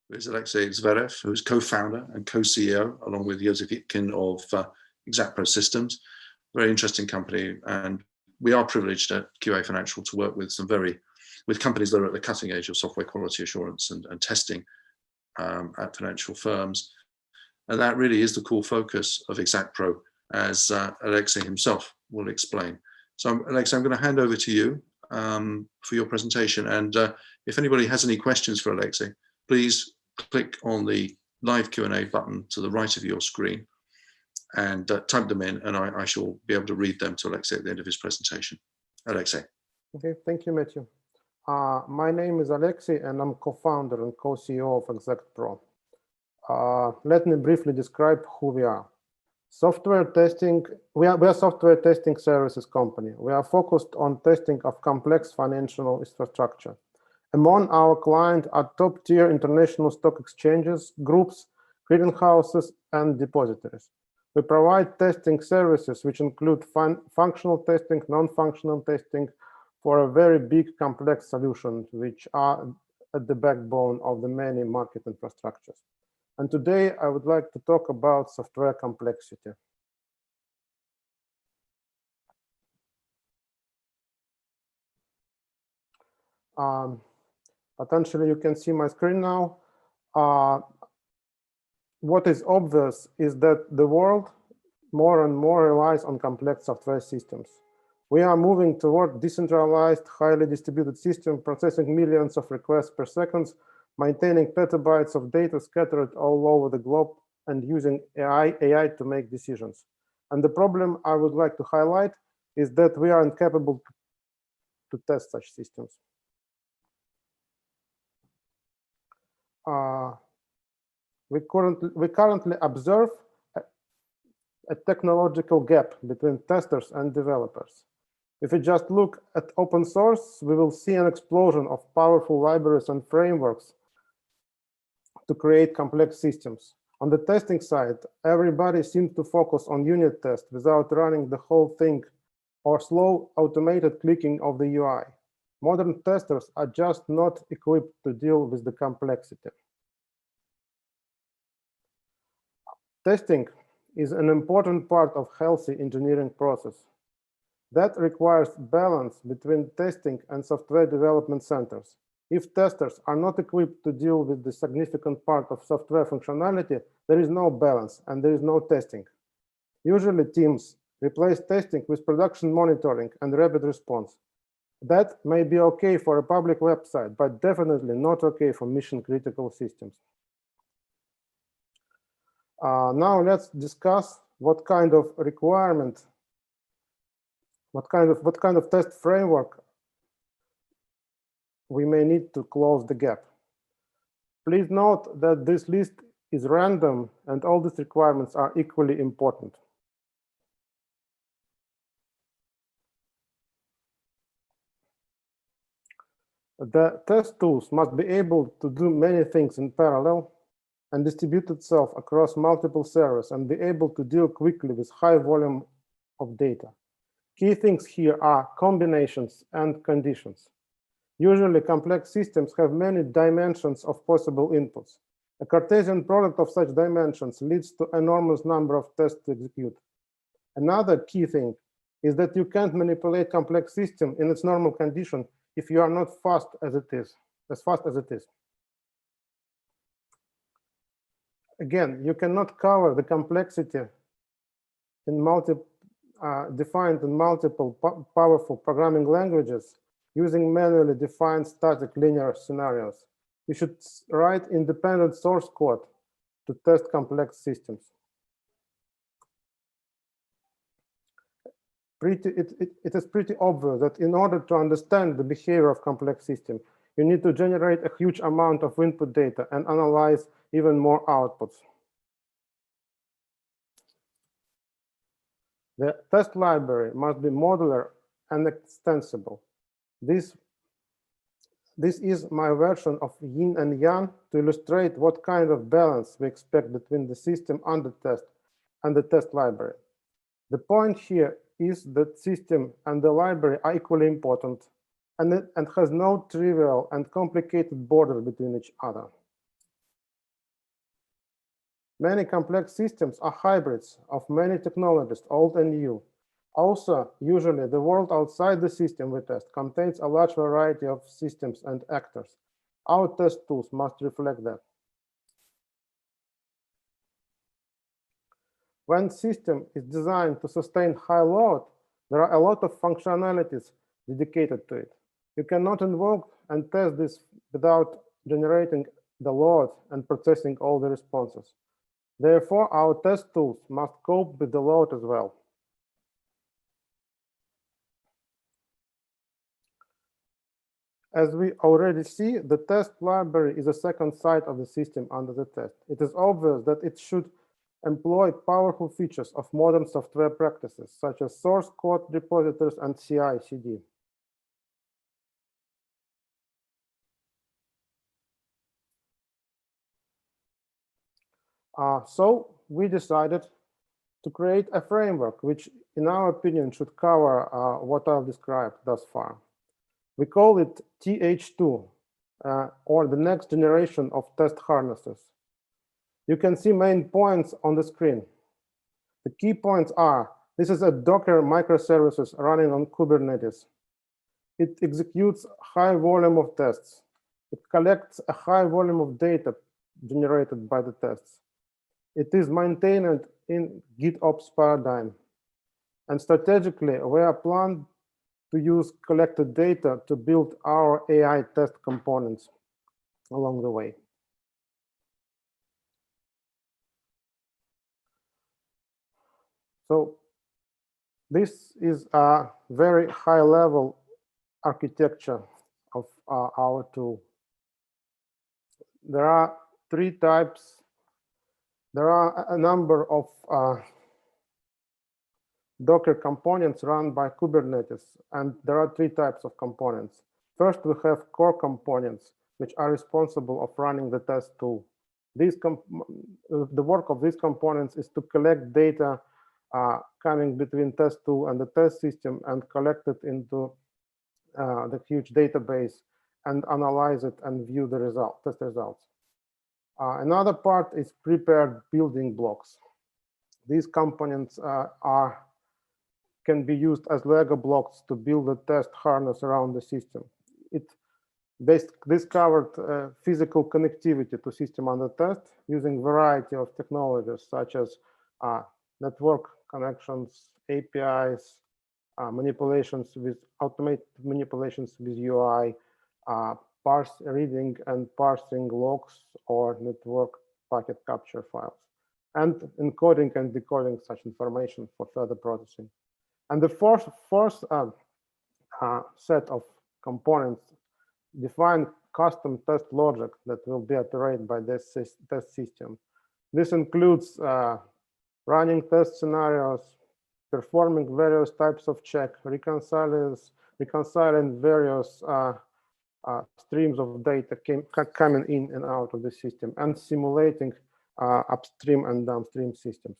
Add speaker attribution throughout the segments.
Speaker 1: is Alexey Zverev, who is co-founder and co-CEO, along with Josef Itkin of Exactpro Systems. Very interesting company, and we are privileged at QA Financial to work with with companies that are at the cutting edge of software quality assurance and testing at financial firms. And that really is the core focus of Exactpro, as Alexey himself will explain. So Alexey, I'm going to hand over to you for your presentation. And if anybody has any questions for Alexey, please click on the live Q&A button to the right of your screen and type them in, and I shall be able to read them to Alexey at the end of his presentation. Alexey.
Speaker 2: Okay, thank you, Matthew. My name is Alexey, and I'm co-founder and co-CEO of Exactpro. Let me briefly describe who we are. Software testing. We are a software testing services company. We are focused on testing of complex financial infrastructure. Among our clients are top-tier international stock exchanges, groups, clearinghouses, and depositories. We provide testing services which include functional testing, non-functional testing for a very big, complex solutions, which are at the backbone of the many market infrastructures. And today, I would like to talk about software complexity. Potentially, you can see my screen now. What is obvious is that the world more and more relies on complex software systems. We are moving toward decentralized, highly distributed system, processing millions of requests per second, maintaining petabytes of data scattered all over the globe, and using AI to make decisions. And the problem I would like to highlight is that we are incapable to test such systems. We currently observe a technological gap between testers and developers. If we just look at open source, we will see an explosion of powerful libraries and frameworks to create complex systems. On the testing side, everybody seems to focus on unit tests without running the whole thing or slow automated clicking of the UI. Modern testers are just not equipped to deal with the complexity. Testing is an important part of healthy engineering process. That requires balance between testing and software development centers. If testers are not equipped to deal with the significant part of software functionality, there is no balance and there is no testing. Usually teams replace testing with production monitoring and rapid response. That may be okay for a public website, but definitely not okay for mission-critical systems. Now let's discuss what kind of requirement, what kind of test framework we may need to close the gap. Please note that this list is random and all these requirements are equally important. The test tools must be able to do many things in parallel and distribute itself across multiple servers and be able to deal quickly with high volume of data. Key things here are combinations and conditions. Usually, complex systems have many dimensions of possible inputs. A Cartesian product of such dimensions leads to an enormous number of tests to execute. Another key thing is that you can't manipulate complex system in its normal condition if you are not as fast as it is. Again, you cannot cover the complexity defined in multiple powerful programming languages using manually defined static linear scenarios. You should write independent source code to test complex systems. It is pretty obvious that in order to understand the behavior of complex systems, you need to generate a huge amount of input data and analyze even more outputs. The test library must be modular and extensible. This is my version of yin and yang to illustrate what kind of balance we expect between the system under test and the test library. The point here is that system and the library are equally important and has no trivial and complicated border between each other. Many complex systems are hybrids of many technologies, old and new. Also, usually the world outside the system we test contains a large variety of systems and actors. Our test tools must reflect that. When system is designed to sustain high load, there are a lot of functionalities dedicated to it. You cannot invoke and test this without generating the load and processing all the responses. Therefore, our test tools must cope with the load as well. As we already see, the test library is a second side of the system under the test. It is obvious that it should employ powerful features of modern software practices, such as source code repositories and CI/CD. So we decided to create a framework which, in our opinion, should cover what I've described thus far. We call it TH2, or the next generation of test harnesses. You can see main points on the screen. The key points are, this is a Docker microservices running on Kubernetes. It executes a high volume of tests. It collects a high volume of data generated by the tests. It is maintained in GitOps paradigm. And strategically, we are planned to use collected data to build our AI test components along the way. So this is a very high-level architecture of our tool. There are three types. There are a number of Docker components run by Kubernetes, and there are three types of components. First, we have core components, which are responsible of running the test tool. The work of these components is to collect data coming between test tool and the test system and collect it into the huge database and analyze it and view the test results. Another part is prepared building blocks. These components can be used as Lego blocks to build a test harness around the system. This covered physical connectivity to system under test using variety of technologies such as network connections, APIs, automated manipulations with UI, reading and parsing logs or network packet capture files, and encoding and decoding such information for further processing. And the fourth set of components define custom test logic that will be operated by this test system. This includes running test scenarios, performing various types of check, reconciling various streams of data coming in and out of the system, and simulating upstream and downstream systems.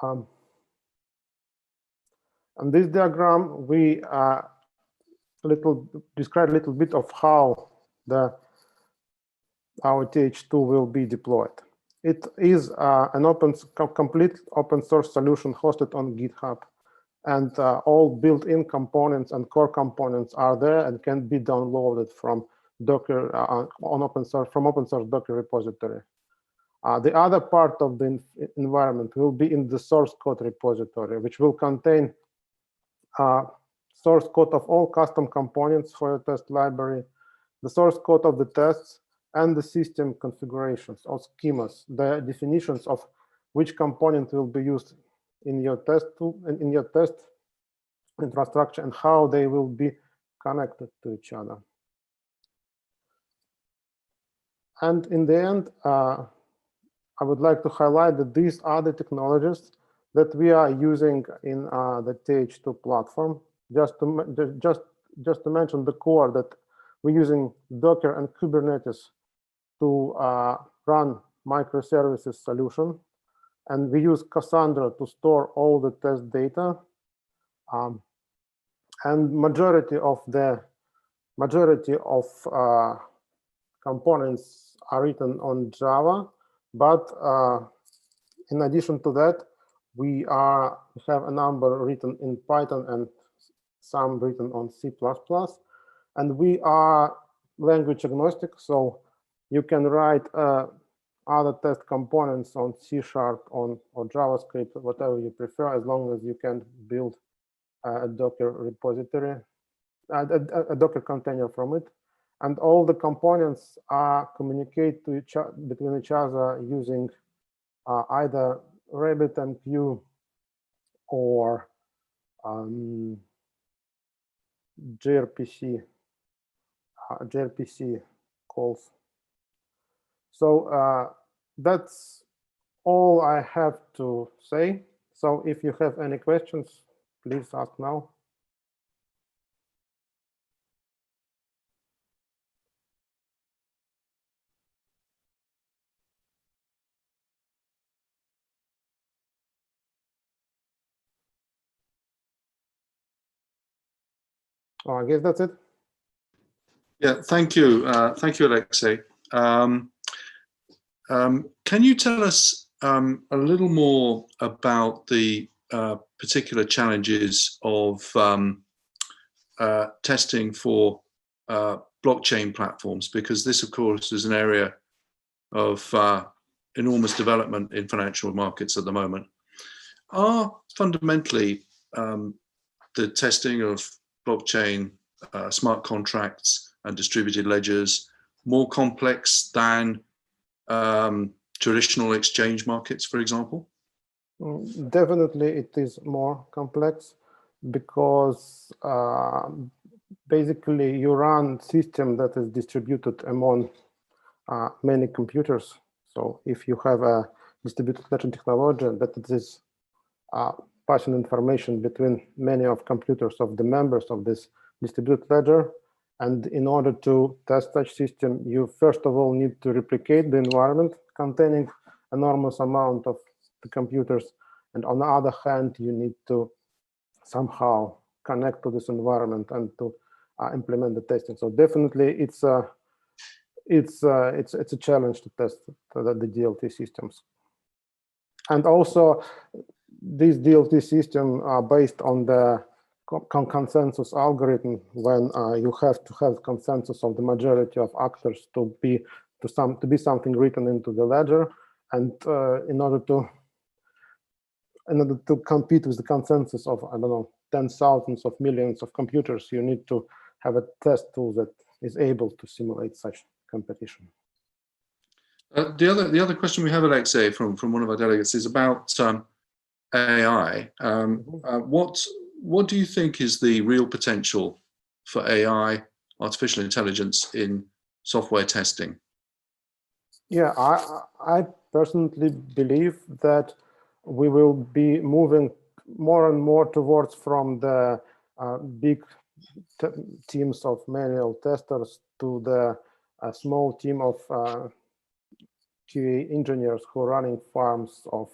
Speaker 2: On this diagram, we describe a little bit of how our TH2 will be deployed. It is an complete open source solution hosted on GitHub, and all built-in components and core components are there and can be downloaded from Docker open source Docker repository. The other part of the environment will be in the source code repository, which will contain source code of all custom components for your test library, the source code of the tests, and the system configurations or schemas, the definitions of which component will be used in your test tool and in your test infrastructure and how they will be connected to each other. And in the end, I would like to highlight that these are the technologies that we are using in the TH2 platform. Just to mention the core, that we're using Docker and Kubernetes to run microservices solution, and we use Cassandra to store all the test data. And majority of components are written on Java, but in addition to that, we have a number written in Python and some written on C++. And we are language agnostic, so you can write other test components on C# or JavaScript, whatever you prefer, as long as you can build a Docker repository, a Docker container from it. And all the components communicate to between each other using either RabbitMQ or gRPC calls. So that's all I have to say. So if you have any questions, please ask now. Oh, I guess that's it.
Speaker 1: Yeah, thank you, Alexey. Can you tell us a little more about the particular challenges of testing for blockchain platforms? Because this, of course, is an area of enormous development in financial markets at the moment. Are fundamentally the testing of blockchain smart contracts and distributed ledgers more complex than traditional exchange markets, for example?
Speaker 2: Definitely it is more complex because basically you run system that is distributed among many computers. So if you have a distributed ledger technology that is passing information between many of computers of the members of this distributed ledger, and in order to test such system, you first of all need to replicate the environment containing enormous amount of the computers, and on the other hand, you need to somehow connect to this environment and to implement the testing. So definitely, it's a challenge to test the DLT systems, and also these DLT systems are based on the consensus algorithm, when you have to have consensus of the majority of actors to be something written into the ledger, and in order to compete with the consensus of, I don't know, 10,000s of millions of computers, you need to have a test tool that is able to simulate such competition.
Speaker 1: The other question we have, Alexey, from one of our delegates is about AI. What do you think is the real potential for AI, artificial intelligence, in software testing?
Speaker 2: Yeah, I personally believe that we will be moving more and more towards from the big teams of manual testers to the small team of QA engineers who are running farms of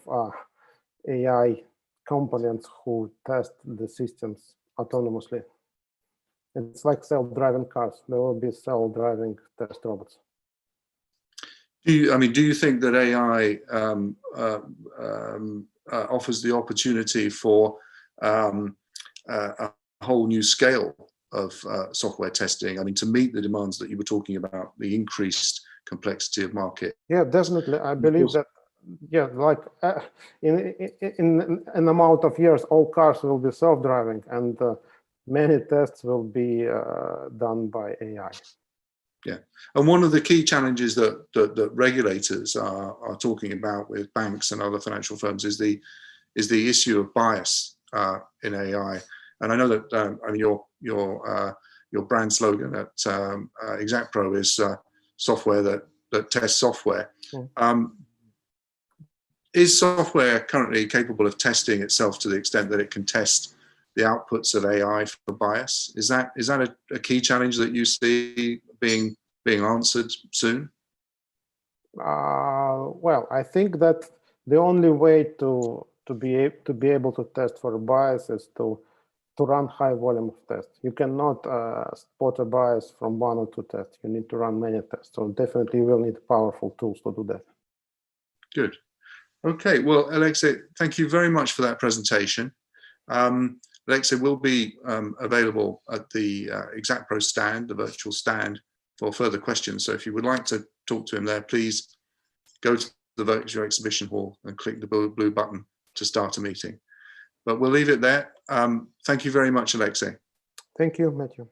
Speaker 2: AI components who test the systems autonomously. It's like self-driving cars. There will be self-driving test robots.
Speaker 1: Do you think that AI offers the opportunity for a whole new scale of software testing? I mean, to meet the demands that you were talking about, the increased complexity of market.
Speaker 2: Yeah, definitely. I believe that. Yeah, like in an amount of years, all cars will be self-driving, and many tests will be done by AI.
Speaker 1: Yeah, and one of the key challenges that regulators are talking about with banks and other financial firms is the issue of bias in AI. And I know that I mean, your brand slogan at Exactpro is software that tests software. Is software currently capable of testing itself to the extent that it can test the outputs of AI for bias? Is that a key challenge that you see being answered soon?
Speaker 2: Well, I think that the only way to be able to test for bias is to to run high volume of tests. You cannot spot a bias from 1 or 2 tests. You need to run many tests. So definitely you will need powerful tools to do that.
Speaker 1: Good. Okay, well, Alexey, thank you very much for that presentation. Alexey will be available at the Exactpro stand, the virtual stand, for further questions. So if you would like to talk to him there, please go to the virtual exhibition hall and click the blue button to start a meeting. But we'll leave it there. Thank you very much, Alexey.
Speaker 2: Thank you, Matthew.